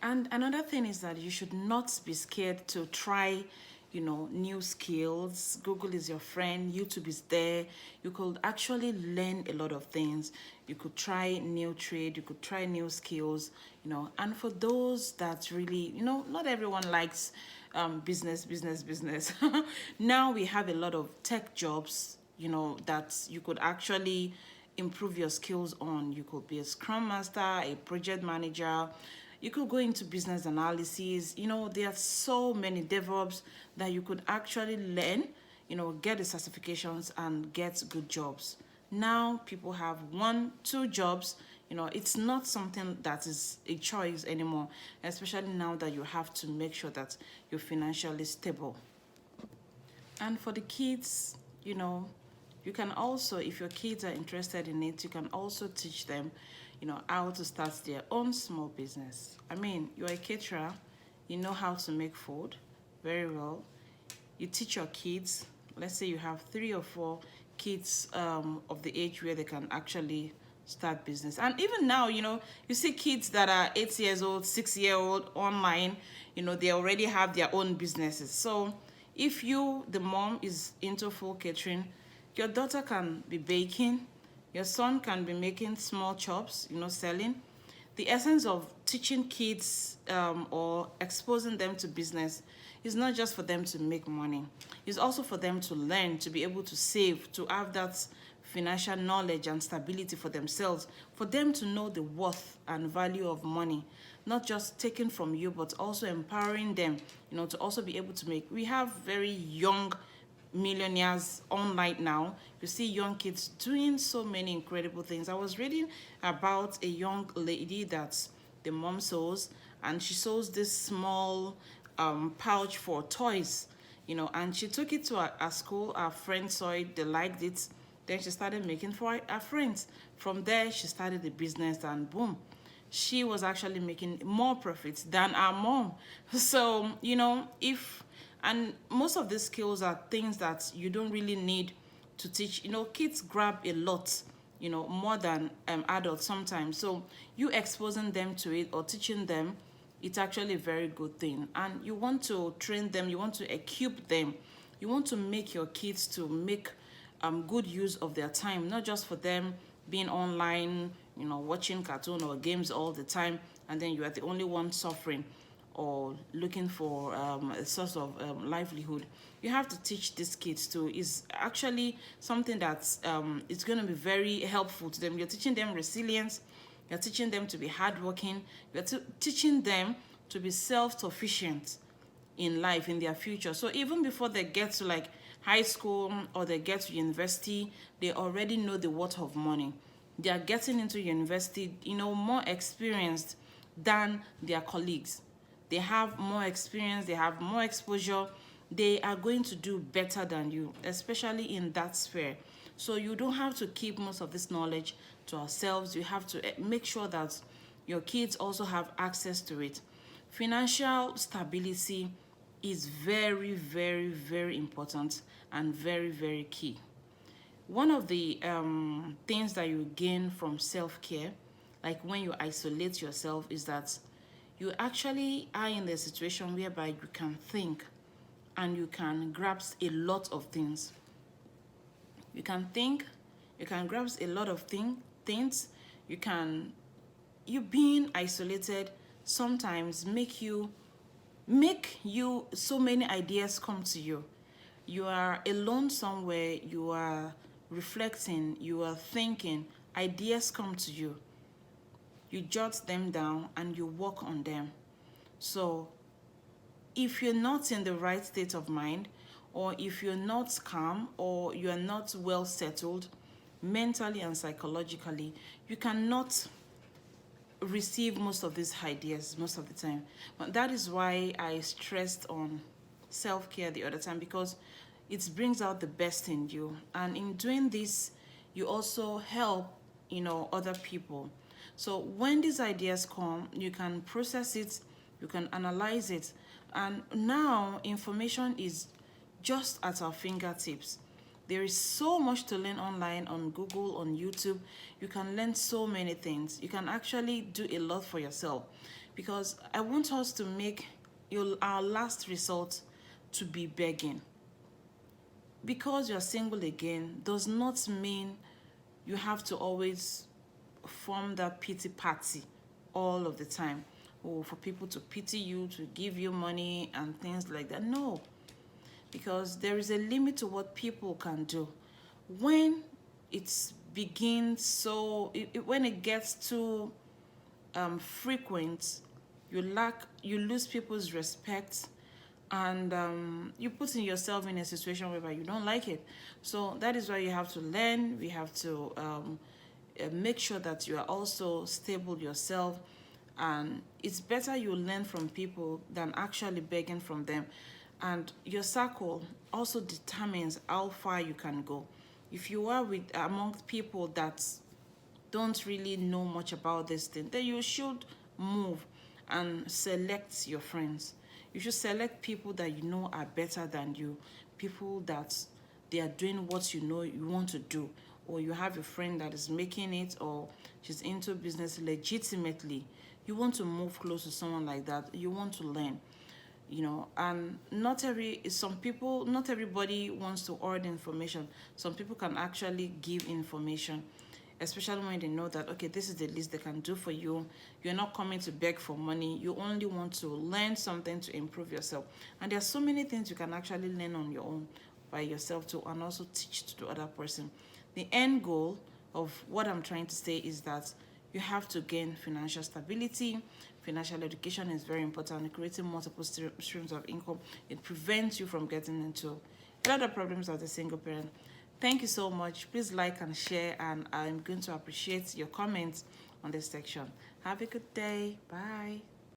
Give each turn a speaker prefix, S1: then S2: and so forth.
S1: And another thing is that you should not be scared to try, new skills. Google is your friend, YouTube is there. You could actually learn a lot of things. You could try new trade, you could try new skills, And for those that really, not everyone likes business. Now we have a lot of tech jobs, that you could actually improve your skills on. You could be a scrum master, a project manager. You could go into business analysis. There are so many DevOps that you could actually learn, get the certifications and get good jobs. Now people have 1, 2 jobs. It's not something that is a choice anymore, especially now that you have to make sure that you're financially stable. And for the kids, you can also, if your kids are interested in it, you can also teach them, how to start their own small business. I mean, you're a caterer, you know how to make food very well. You teach your kids, let's say you have 3 or 4 kids of the age where they can actually start business. And even now, you see kids that are 8 years old, 6 year old online, they already have their own businesses. So if you, the mom, is into full catering, your daughter can be baking, your son can be making small chops, selling. The essence of teaching kids or exposing them to business is not just for them to make money. It's also for them to learn, to be able to save, to have that financial knowledge and stability for themselves, for them to know the worth and value of money, not just taken from you, but also empowering them, to also be able to make. We have very young millionaires online now. You see young kids doing so many incredible things. I was reading about a young lady that the mom sews, and she sews this small pouch for toys, and she took it to her school. Her friends saw it, they liked it. Then she started making for her friends. From there, she started the business, and boom, she was actually making more profits than our mom. So, if, and most of these skills are things that you don't really need to teach. Kids grab a lot, more than adults sometimes. So you exposing them to it or teaching them, it's actually a very good thing. And you want to train them, you want to equip them, you want to make your kids to make good use of their time, not just for them being online, watching cartoon or games all the time, and then you are the only one suffering or looking for a source of livelihood. You have to teach these kids to, is actually something that's it's going to be very helpful to them. You're teaching them resilience, you're teaching them to be hardworking, you're teaching them to be self-sufficient in life, in their future. So even before they get to like high school or they get to university, they already know the worth of money. They are getting into university, more experienced than their colleagues. They have more experience, they have more exposure, they are going to do better than you, especially in that sphere. So you don't have to keep most of this knowledge to ourselves. You have to make sure that your kids also have access to it. Financial stability is very, very, very important and very, very key. One of the things that you gain from self-care, like when you isolate yourself, is that you actually are in the situation whereby you can think and you can grasp a lot of things. You can think, you can grasp a lot of things. You being isolated sometimes make you so many ideas come to you. You are alone somewhere, you are reflecting, you are thinking, ideas come to you. You jot them down and you work on them. So if you're not in the right state of mind, or if you're not calm, or you're not well settled mentally and psychologically, you cannot receive most of these ideas most of the time. But that is why I stressed on self-care the other time, because it brings out the best in you. And in doing this, you also help, other people. So when these ideas come, you can process it, you can analyze it. And now information is just at our fingertips. There is so much to learn online, on Google, on YouTube. You can learn so many things. You can actually do a lot for yourself. because I want us to make our last resort to be begging. Because you're single again does not mean you have to always form that pity party all of the time, or for people to pity you, to give you money and things like that. No, because there is a limit to what people can do. When it begins, so when it gets too frequent, you lose people's respect, and you put in yourself in a situation whereby you don't like it. So that is why you have to learn. We have to make sure that you are also stable yourself, and it's better you learn from people than actually begging from them. And your circle also determines how far you can go. If you are with among people that don't really know much about this thing, then you should move and select your friends. You should select people that you know are better than you, people that they are doing what you know you want to do, or you have a friend that is making it, or she's into business legitimately. You want to move close to someone like that. You want to learn, and not everybody wants to hoard information. Some people can actually give information, especially when they know that, okay, this is the least they can do for you. You're not coming to beg for money. You only want to learn something to improve yourself. And there are so many things you can actually learn on your own by yourself too, and also teach to the other person. The end goal of what I'm trying to say is that you have to gain financial stability. Financial education is very important. Creating multiple streams of income, it prevents you from getting into a lot of problems as a single parent. Thank you so much. Please like and share, and I'm going to appreciate your comments on this section. Have a good day. Bye.